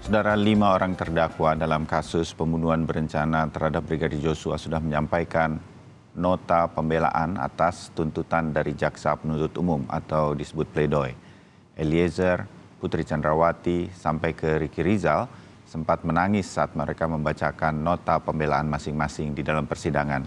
Saudara, 5 orang terdakwa dalam kasus pembunuhan berencana terhadap Brigadir Joshua sudah menyampaikan nota pembelaan atas tuntutan dari Jaksa Penuntut Umum atau disebut pledoi. Eliezer, Putri Chandrawati, sampai ke Ricky Rizal sempat menangis saat mereka membacakan nota pembelaan masing-masing di dalam persidangan.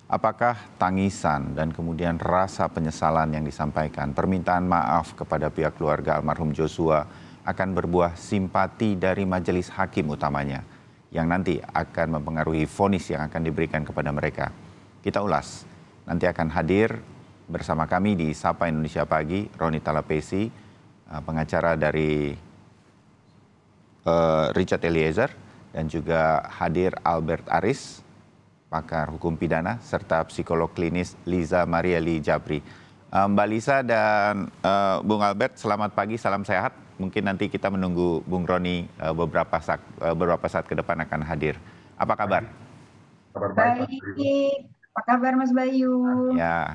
Apakah tangisan dan kemudian rasa penyesalan yang disampaikan, permintaan maaf kepada pihak keluarga almarhum Joshua akan berbuah simpati dari majelis hakim utamanya yang nanti akan mempengaruhi vonis yang akan diberikan kepada mereka? Kita ulas. Nanti akan hadir bersama kami di Sapa Indonesia Pagi, Roni Talapesi, pengacara dari Richard Eliezer, dan juga hadir Albert Aris, pakar hukum pidana, serta psikolog klinis Liza Marieli Jabri. Mbak Lisa dan Bung Albert, selamat pagi, salam sehat. Mungkin nanti kita menunggu Bung Roni beberapa saat ke depan akan hadir. Apa kabar? Kabar baik. Apa kabar Mas Bayu? Ya,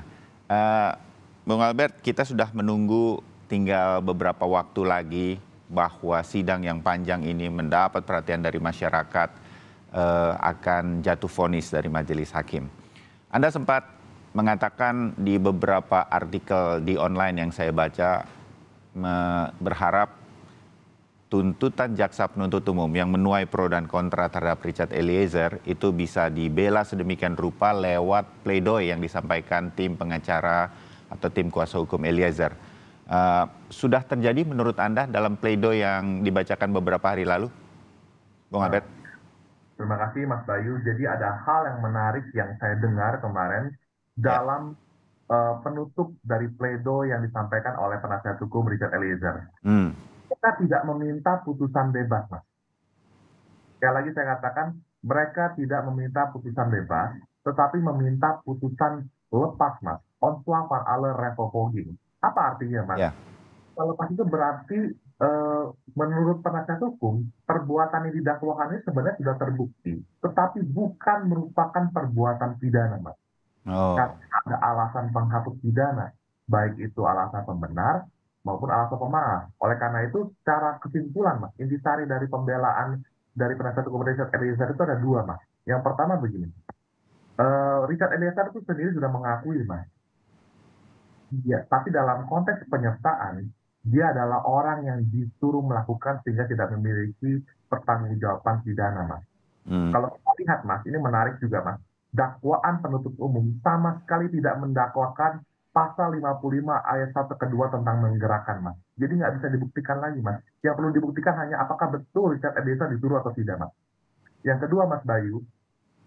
Bung Albert, kita sudah menunggu tinggal beberapa waktu lagi bahwa sidang yang panjang ini mendapat perhatian dari masyarakat, akan jatuh vonis dari majelis hakim. Anda sempat mengatakan di beberapa artikel di online yang saya baca, berharap tuntutan jaksa penuntut umum yang menuai pro dan kontra terhadap Richard Eliezer itu bisa dibela sedemikian rupa lewat pledoi yang disampaikan tim pengacara atau tim kuasa hukum Eliezer. Sudah terjadi menurut Anda dalam pledoi yang dibacakan beberapa hari lalu, Bung Albert? Terima kasih Mas Bayu. Jadi ada hal yang menarik yang saya dengar kemarin dalam penutup dari pledoi yang disampaikan oleh penasihat hukum Richard Eliezer. Kita tidak meminta putusan bebas, Mas. Sekali lagi saya katakan, mereka tidak meminta putusan bebas, tetapi meminta putusan lepas, Mas. Ontslapan alle revolving. Apa artinya, Mas? Lepas itu berarti menurut penasihat hukum, perbuatan yang didakwakan ini sebenarnya sudah terbukti, tetapi bukan merupakan perbuatan pidana, Mas. Karena ada alasan penghapus pidana, baik itu alasan pembenar maupun alasan pemaaf. Oleh karena itu, secara kesimpulan, Mas, intisari dari pembelaan dari penasihat hukum Richard Eliezer itu ada dua, Mas. Yang pertama begini, Richard Eliezer itu sendiri sudah mengakui, Mas. Ya, tapi dalam konteks penyertaan, dia adalah orang yang disuruh melakukan sehingga tidak memiliki pertanggungjawaban pidana, Mas. Kalau kita lihat, Mas, ini menarik juga, Mas. Dakwaan penuntut umum sama sekali tidak mendakwakan pasal 55 ayat 1 kedua tentang menggerakkan, Mas. Jadi nggak bisa dibuktikan lagi, Mas. Yang perlu dibuktikan hanya apakah betul Richard Eliezer disuruh atau tidak, Mas. Yang kedua, Mas Bayu,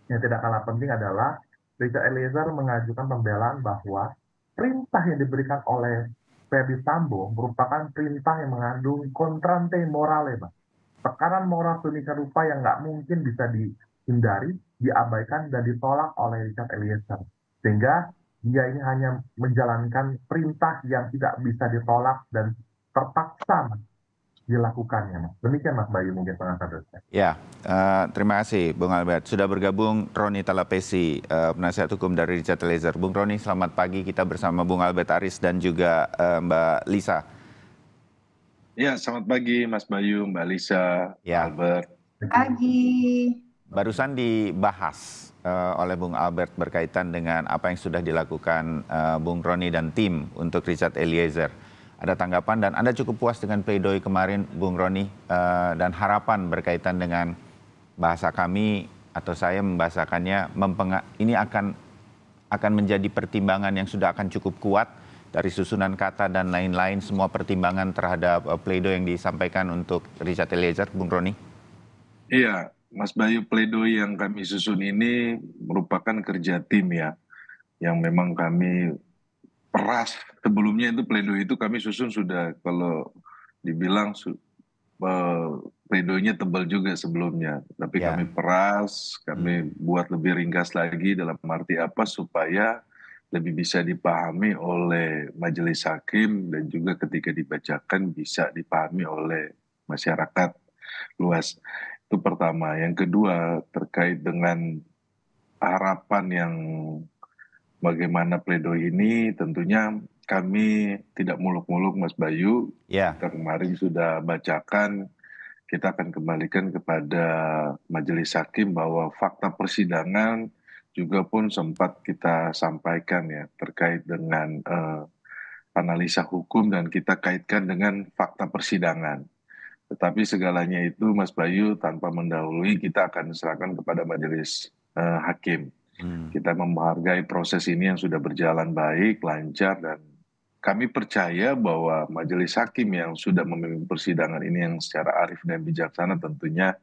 yang tidak kalah penting adalah Richard Eliezer mengajukan pembelaan bahwa perintah yang diberikan oleh Ferdy Sambo merupakan perintah yang mengandung kontrante morale, Mas. Tekanan moral sedemikian rupa yang nggak mungkin bisa dihindari, diabaikan, dan ditolak oleh Richard Eliezer. Sehingga dia ini hanya menjalankan perintah yang tidak bisa ditolak dan terpaksa dilakukannya, Mas. Demikian, Mas Bayu, mungkin pengantar saya. Ya, terima kasih Bung Albert. Sudah bergabung Roni Talapesi, penasihat hukum dari Richard Eliezer. Bung Roni, selamat pagi. Kita bersama Bung Albert Aris dan juga Mbak Lisa. Ya, selamat pagi Mas Bayu, Mbak Lisa, Albert. Pagi. Barusan dibahas oleh Bung Albert berkaitan dengan apa yang sudah dilakukan Bung Roni dan tim untuk Richard Eliezer. Ada tanggapan dan Anda cukup puas dengan pledoi kemarin, Bung Roni, dan harapan berkaitan dengan bahasa kami atau saya membahasakannya, ini akan menjadi pertimbangan yang sudah akan cukup kuat dari susunan kata dan lain-lain, semua pertimbangan terhadap pledoi yang disampaikan untuk Richard Eliezer, Bung Roni? Iya, Mas Bayu, pledoi yang kami susun ini merupakan kerja tim ya, yang memang kami peras. Sebelumnya itu pledoi itu kami susun sudah, kalau dibilang pledoinya tebal juga sebelumnya, tapi kami peras, kami buat lebih ringkas lagi dalam arti apa supaya lebih bisa dipahami oleh majelis hakim dan juga ketika dibacakan bisa dipahami oleh masyarakat luas. Itu pertama. Yang kedua, terkait dengan harapan yang bagaimana pledoi ini, tentunya kami tidak muluk-muluk, Mas Bayu. Kita kemarin sudah bacakan kita akan kembalikan kepada majelis hakim bahwa fakta persidangan juga pun sempat kita sampaikan ya terkait dengan analisa hukum dan kita kaitkan dengan fakta persidangan. Tetapi segalanya itu Mas Bayu tanpa mendahului kita akan serahkan kepada majelis hakim. Kita menghargai proses ini yang sudah berjalan baik, lancar, dan kami percaya bahwa majelis hakim yang sudah memimpin persidangan ini yang secara arif dan bijaksana tentunya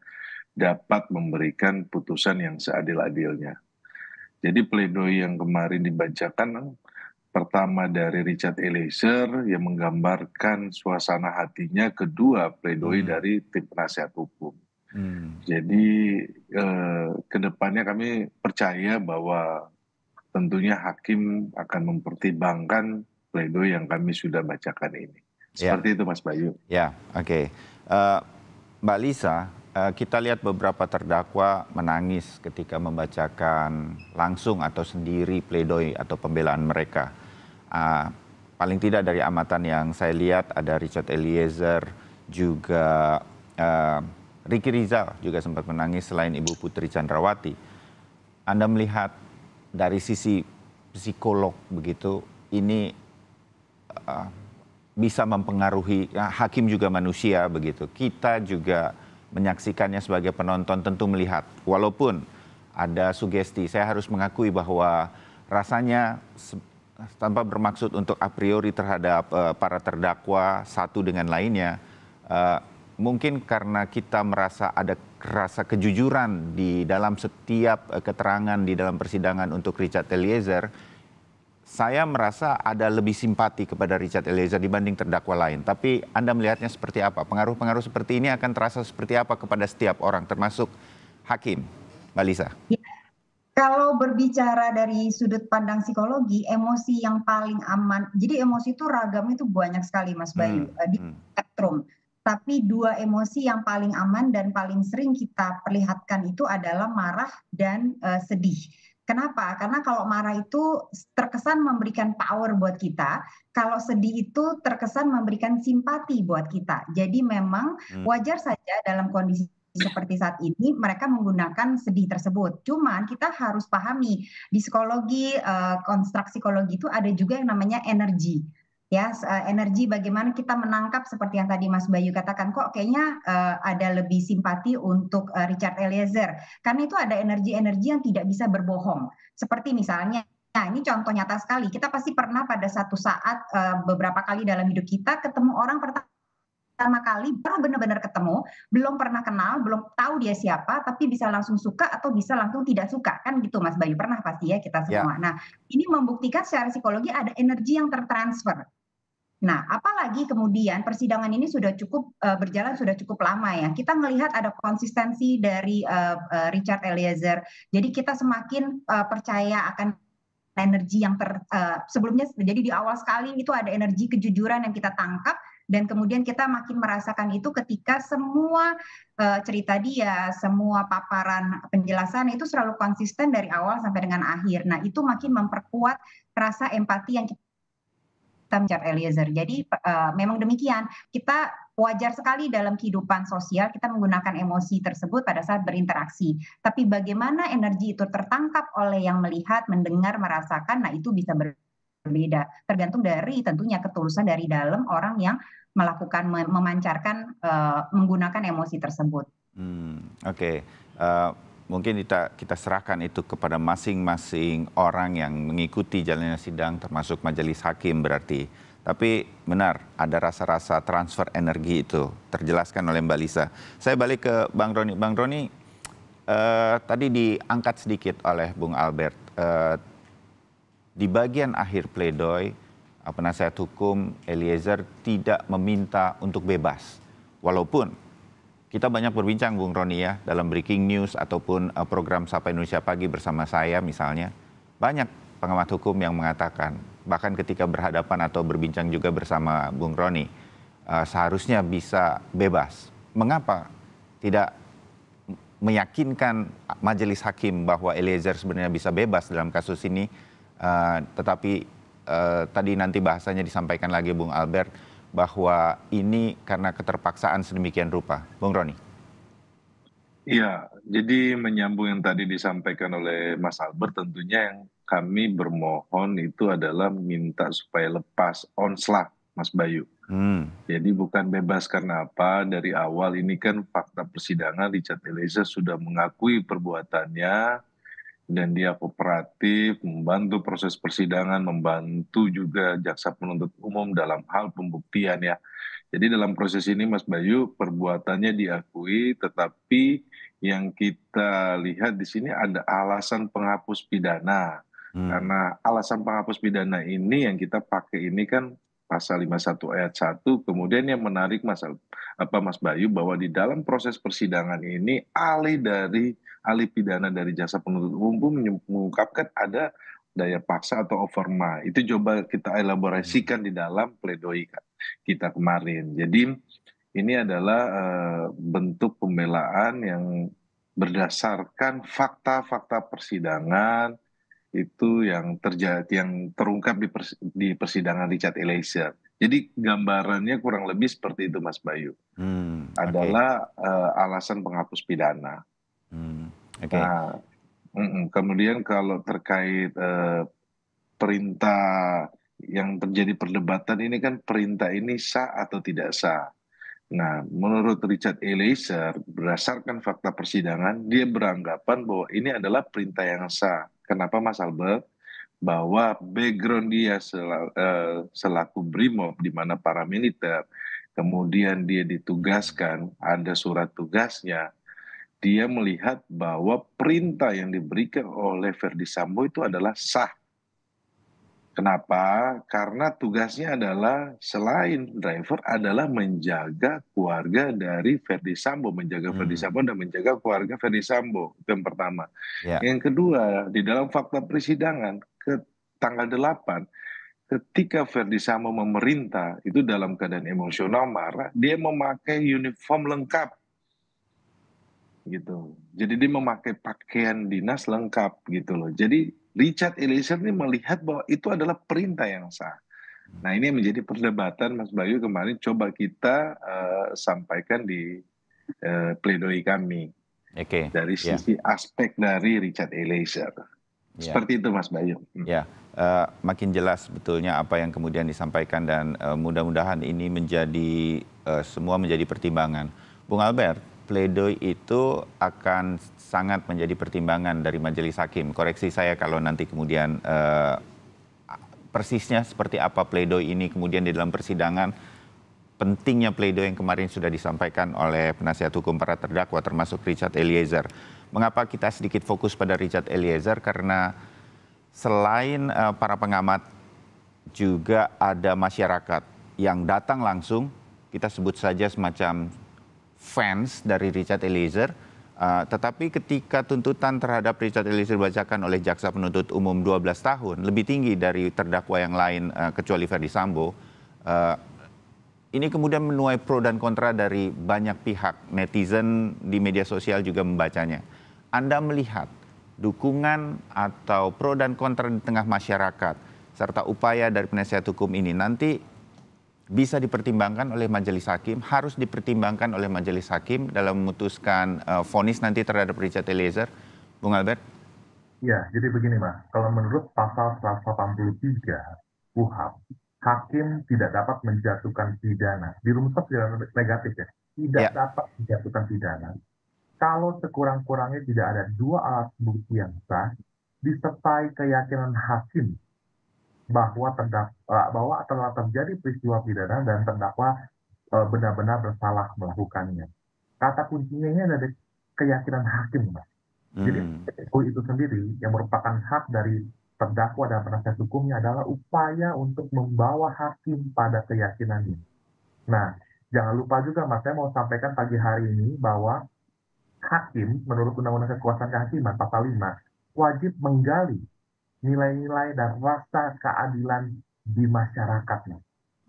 dapat memberikan putusan yang seadil-adilnya. Jadi pledoi yang kemarin dibacakan pertama dari Richard Eliezer yang menggambarkan suasana hatinya, kedua pledoi dari tim penasihat hukum. Jadi kedepannya kami percaya bahwa tentunya hakim akan mempertimbangkan pledoi yang kami sudah bacakan ini. Seperti itu Mas Bayu. Ya, oke. Mbak Lisa, kita lihat beberapa terdakwa menangis ketika membacakan langsung atau sendiri pledoi atau pembelaan mereka. Paling tidak dari amatan yang saya lihat ada Richard Eliezer, juga Ricky Rizal juga sempat menangis selain Ibu Putri Chandrawati. Anda melihat dari sisi psikolog begitu, ini bisa mempengaruhi, hakim juga manusia begitu. Kita juga menyaksikannya sebagai penonton tentu melihat, walaupun ada sugesti, saya harus mengakui bahwa rasanya tanpa bermaksud untuk a priori terhadap para terdakwa satu dengan lainnya, mungkin karena kita merasa ada rasa kejujuran di dalam setiap keterangan di dalam persidangan untuk Richard Eliezer, saya merasa ada lebih simpati kepada Richard Eliezer dibanding terdakwa lain. Tapi Anda melihatnya seperti apa? Pengaruh-pengaruh seperti ini akan terasa seperti apa kepada setiap orang, termasuk hakim? Mbak Lisa. Ya. Kalau berbicara dari sudut pandang psikologi, emosi yang paling aman, jadi emosi itu ragamnya itu banyak sekali Mas Bayu, di spektrum. Tapi dua emosi yang paling aman dan paling sering kita perlihatkan itu adalah marah dan sedih. Kenapa? Karena kalau marah itu terkesan memberikan power buat kita, kalau sedih itu terkesan memberikan simpati buat kita. Jadi memang wajar saja dalam kondisi seperti saat ini mereka menggunakan sedih tersebut. Cuman kita harus pahami di psikologi, konstruk psikologi itu ada juga yang namanya energi. Ya, energi bagaimana kita menangkap seperti yang tadi Mas Bayu katakan, kok kayaknya ada lebih simpati untuk Richard Eliezer. Karena itu ada energi-energi yang tidak bisa berbohong. Seperti misalnya, nah ini contoh nyata sekali, kita pasti pernah pada satu saat beberapa kali dalam hidup kita ketemu orang pertama kali, baru benar-benar ketemu, belum pernah kenal, belum tahu dia siapa, tapi bisa langsung suka atau bisa langsung tidak suka. Kan gitu Mas Bayu, pernah pasti ya kita semua. Nah, ini membuktikan secara psikologi ada energi yang tertransfer. Nah, apalagi kemudian persidangan ini sudah cukup berjalan sudah cukup lama ya. Kita melihat ada konsistensi dari Richard Eliezer. Jadi kita semakin percaya akan energi yang sebelumnya. Jadi di awal sekali itu ada energi kejujuran yang kita tangkap. Dan kemudian kita makin merasakan itu ketika semua cerita dia, semua paparan penjelasan itu selalu konsisten dari awal sampai dengan akhir. Nah, itu makin memperkuat rasa empati yang kita Richard Eliezer. Jadi memang demikian, kita wajar sekali dalam kehidupan sosial kita menggunakan emosi tersebut pada saat berinteraksi. Tapi bagaimana energi itu tertangkap oleh yang melihat, mendengar, merasakan, nah itu bisa berbeda. Tergantung dari tentunya ketulusan dari dalam orang yang melakukan, memancarkan, menggunakan emosi tersebut. Oke. Mungkin kita serahkan itu kepada masing-masing orang yang mengikuti jalannya sidang, termasuk majelis hakim berarti. Tapi benar, ada rasa-rasa transfer energi itu, terjelaskan oleh Mbak Lisa. Saya balik ke Bang Roni. Bang Roni, tadi diangkat sedikit oleh Bung Albert. Di bagian akhir pledoi, penasihat hukum Eliezer tidak meminta untuk bebas. Walaupun kita banyak berbincang Bung Roni ya, dalam breaking news ataupun program Sapa Indonesia Pagi bersama saya misalnya, banyak pengamat hukum yang mengatakan, bahkan ketika berhadapan atau berbincang juga bersama Bung Roni, seharusnya bisa bebas. Mengapa tidak meyakinkan majelis hakim bahwa Eliezer sebenarnya bisa bebas dalam kasus ini, tetapi tadi nanti bahasanya disampaikan lagi Bung Albert, bahwa ini karena keterpaksaan sedemikian rupa? Bung Roni. Iya, jadi menyambung yang tadi disampaikan oleh Mas Albert, tentunya yang kami bermohon itu adalah minta supaya lepas onslaught, Mas Bayu. Jadi bukan bebas karena apa, dari awal ini kan fakta persidangan Richard Eliezer sudah mengakui perbuatannya, dan dia kooperatif, membantu proses persidangan, membantu juga jaksa penuntut umum dalam hal pembuktian ya. Jadi dalam proses ini Mas Bayu perbuatannya diakui, tetapi yang kita lihat di sini ada alasan penghapus pidana. Karena alasan penghapus pidana ini yang kita pakai ini kan pasal 51 ayat 1, kemudian yang menarik Mas Bayu bahwa di dalam proses persidangan ini ahli pidana dari jaksa penuntut umum mengungkapkan ada daya paksa atau overma. Itu coba kita elaborasikan di dalam pledoi kita kemarin. Jadi ini adalah bentuk pembelaan yang berdasarkan fakta-fakta persidangan itu yang terjadi, yang terungkap di persidangan Richard Eliezer. Jadi gambarannya kurang lebih seperti itu, Mas Bayu. Adalah alasan penghapus pidana. Nah, kemudian kalau terkait perintah yang terjadi perdebatan ini kan, perintah ini sah atau tidak sah. Nah, menurut Richard Eliezer, berdasarkan fakta persidangan, dia beranggapan bahwa ini adalah perintah yang sah. Kenapa Mas Albert? Bahwa background dia selaku BRIMOB, di mana paramiliter, kemudian dia ditugaskan, ada surat tugasnya, dia melihat bahwa perintah yang diberikan oleh Verdi Sambo itu adalah sah. Kenapa? Karena tugasnya adalah selain driver adalah menjaga keluarga dari Verdi Sambo, menjaga Verdi Sambo dan menjaga keluarga Verdi Sambo. Itu yang pertama. Yang kedua, di dalam fakta persidangan ke tanggal 8, ketika Verdi Sambo memerintah itu dalam keadaan emosional marah, dia memakai uniform lengkap. Gitu. Jadi dia memakai pakaian dinas lengkap gitu loh. Jadi Richard Eliezer ini melihat bahwa itu adalah perintah yang sah. Nah, ini yang menjadi perdebatan Mas Bayu kemarin coba kita sampaikan di pledoi kami. Dari sisi aspek dari Richard Eliezer. Seperti itu Mas Bayu. Ya, makin jelas betulnya apa yang kemudian disampaikan dan mudah-mudahan ini menjadi semua menjadi pertimbangan. Bung Albert, pledoi itu akan sangat menjadi pertimbangan dari majelis hakim. Koreksi saya kalau nanti kemudian persisnya seperti apa pledoi ini kemudian di dalam persidangan. Pentingnya pledoi yang kemarin sudah disampaikan oleh penasihat hukum para terdakwa termasuk Richard Eliezer. Mengapa kita sedikit fokus pada Richard Eliezer? Karena selain para pengamat juga ada masyarakat yang datang langsung, kita sebut saja semacam fans dari Richard Eliezer, tetapi ketika tuntutan terhadap Richard Eliezer dibacakan oleh jaksa penuntut umum 12 tahun, lebih tinggi dari terdakwa yang lain kecuali Verdi Sambo, ini kemudian menuai pro dan kontra dari banyak pihak. Netizen di media sosial juga membacanya. Anda melihat dukungan atau pro dan kontra di tengah masyarakat serta upaya dari penasihat hukum ini nanti bisa dipertimbangkan oleh majelis hakim, harus dipertimbangkan oleh majelis hakim dalam memutuskan vonis nanti terhadap Richard Eliezer, Bung Albert? Ya, jadi begini Mas, kalau menurut pasal 183 KUHP, hakim tidak dapat menjatuhkan pidana. Dirumuskan pidana negatif ya, tidak dapat menjatuhkan pidana. Kalau sekurang-kurangnya tidak ada dua alat bukti yang sah, disertai keyakinan hakim bahwa telah terjadi peristiwa pidana dan terdakwa benar-benar bersalah melakukannya. Kata kuncinya ini ada keyakinan hakim, Mas. Jadi itu sendiri yang merupakan hak dari terdakwa dan penasihat hukumnya adalah upaya untuk membawa hakim pada keyakinannya. Nah, jangan lupa juga Mas, saya mau sampaikan pagi hari ini bahwa hakim menurut Undang-Undang Kekuasaan Kehakiman pasal 5 wajib menggali nilai-nilai dan rasa keadilan di masyarakatnya.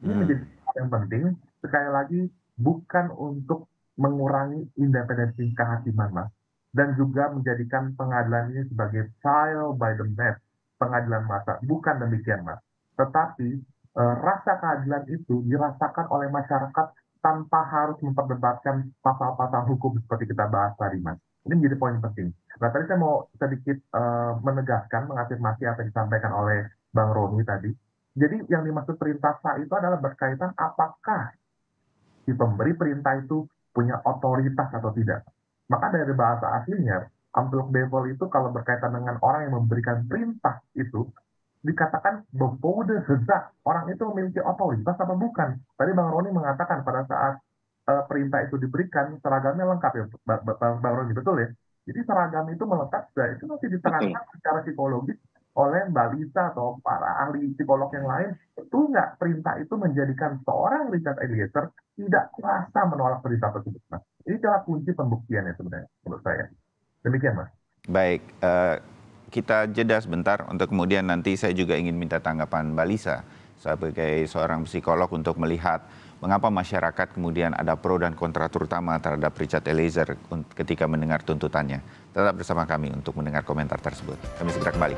Ini menjadi hal yang penting, sekali lagi bukan untuk mengurangi independensi kehakiman, Mas, dan juga menjadikan pengadilan ini sebagai trial by the mat, pengadilan massa. Bukan demikian, Mas. Tetapi rasa keadilan itu dirasakan oleh masyarakat tanpa harus memperdebatkan pasal-pasal hukum seperti kita bahas tadi, Mas. Ini menjadi poin penting. Nah, tadi saya mau sedikit menegaskan, mengafirmasi apa yang disampaikan oleh Bang Roni tadi. Jadi yang dimaksud perintah sah itu adalah berkaitan apakah si pemberi perintah itu punya otoritas atau tidak. Maka dari bahasa aslinya, amplop devil itu kalau berkaitan dengan orang yang memberikan perintah itu, dikatakan berbode zat, orang itu memiliki otoritas apa bukan. Tadi Bang Roni mengatakan pada saat perintah itu diberikan, seragamnya lengkap ya, Bang Roni, betul ya? Jadi seragam itu melekat, itu nanti diterangkan secara psikologis oleh Mbak Lisa atau para ahli psikolog yang lain. Betul nggak perintah itu menjadikan seorang Richard Eliezer tidak merasa menolak perintah tersebut, Mas? Ini adalah kunci pembuktiannya sebenarnya, menurut saya. Demikian, Mas. Baik, kita jeda sebentar untuk kemudian nanti saya juga ingin minta tanggapan Mbak Lisa sebagai seorang psikolog untuk melihat mengapa masyarakat kemudian ada pro dan kontra terutama terhadap Richard Eliezer ketika mendengar tuntutannya. Tetap bersama kami untuk mendengar komentar tersebut. Kami segera kembali.